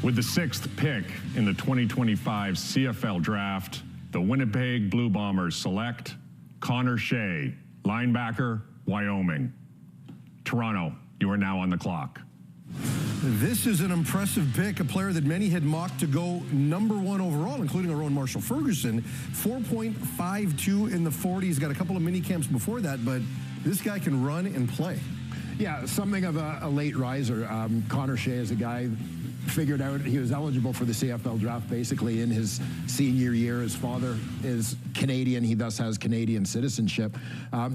With the 6th pick in the 2025 CFL draft, the Winnipeg Blue Bombers select Connor Shay, linebacker, Wyoming. Toronto, you are now on the clock. This is an impressive pick, a player that many had mocked to go #1 overall, including our own Marshall Ferguson. 4.52 in the 40. He's got a couple of mini camps before that, but this guy can run and play. Yeah, something of a late riser. Connor Shay is a guy figured out he was eligible for the CFL draft basically in his senior year. His father is Canadian. He thus has Canadian citizenship.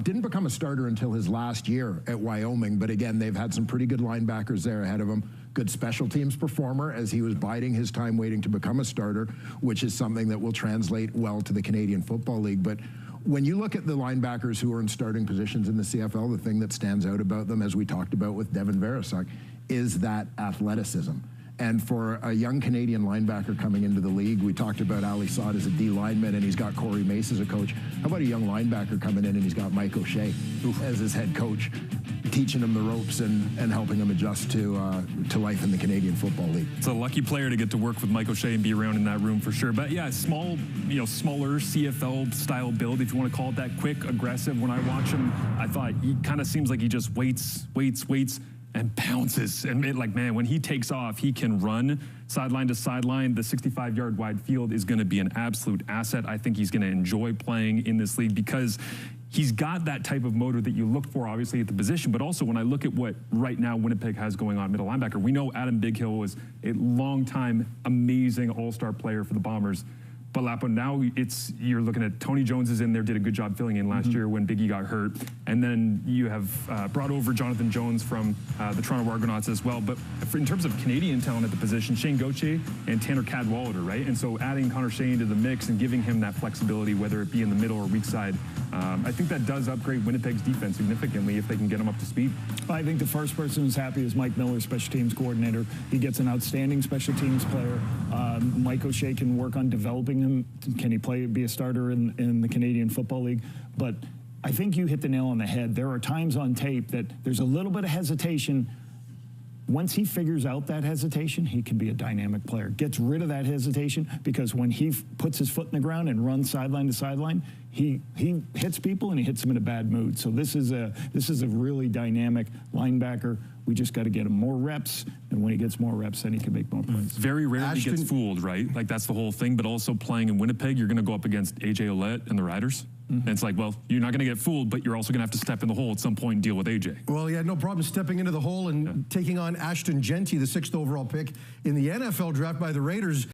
Didn't become a starter until his last year at Wyoming, but again, they've had some pretty good linebackers there ahead of him. Good special teams performer as he was biding his time waiting to become a starter, which is something that will translate well to the Canadian Football League. But when you look at the linebackers who are in starting positions in the CFL, the thing that stands out about them, as we talked about with Devin Veresak, is that athleticism. And for a young Canadian linebacker coming into the league, we talked about Ali Saad as a D lineman, and he's got Corey Mace as a coach. How about a young linebacker coming in and he's got Mike O'Shea as his head coach, teaching him the ropes and helping him adjust to life in the Canadian Football League. It's a lucky player to get to work with Mike O'Shea and be around in that room for sure. But yeah, smaller CFL style build, if you want to call it that, quick, aggressive. When I watch him, I thought he kind of seems like he just waits, and pounces. And man, when he takes off, he can run sideline to sideline. The 65-yard wide field is going to be an absolute asset. I think he's going to enjoy playing in this league because he's got that type of motor that you look for, obviously, at the position. But also, when I look at what right now Winnipeg has going on middle linebacker, we know Adam Bighill was a long-time, amazing all-star player for the Bombers. But Lapo, now you're looking at Tony Jones is in there, did a good job filling in last year when Biggie got hurt. And then you have brought over Jonathan Jones from the Toronto Argonauts as well. But in terms of Canadian talent at the position, Shane Gauthier and Tanner Cadwallader, right? And so adding Connor Shay into the mix and giving him that flexibility, whether it be in the middle or weak side, I think that does upgrade Winnipeg's defense significantly if they can get him up to speed. I think the first person who's happy is Mike Miller, special teams coordinator. He gets an outstanding special teams player. Mike O'Shea can work on developing him. Can he be a starter in the Canadian Football League? But I think you hit the nail on the head. There are times on tape that there's a little bit of hesitation. Once he figures out that hesitation, he can be a dynamic player. Gets rid of that hesitation because when he puts his foot in the ground and runs sideline to sideline, he hits people and he hits them in a bad mood. So this is a really dynamic linebacker. We just got to get him more reps, and when he gets more reps, then he can make more plays. Very rarely gets fooled, right? Like, that's the whole thing. But also playing in Winnipeg, you're going to go up against AJ Ouellette and the Riders. And it's like, well, you're not going to get fooled, but you're also going to have to step in the hole at some point and deal with AJ. Well, he had no problem stepping into the hole and taking on Ashton Genty, the 6th overall pick in the NFL draft by the Raiders.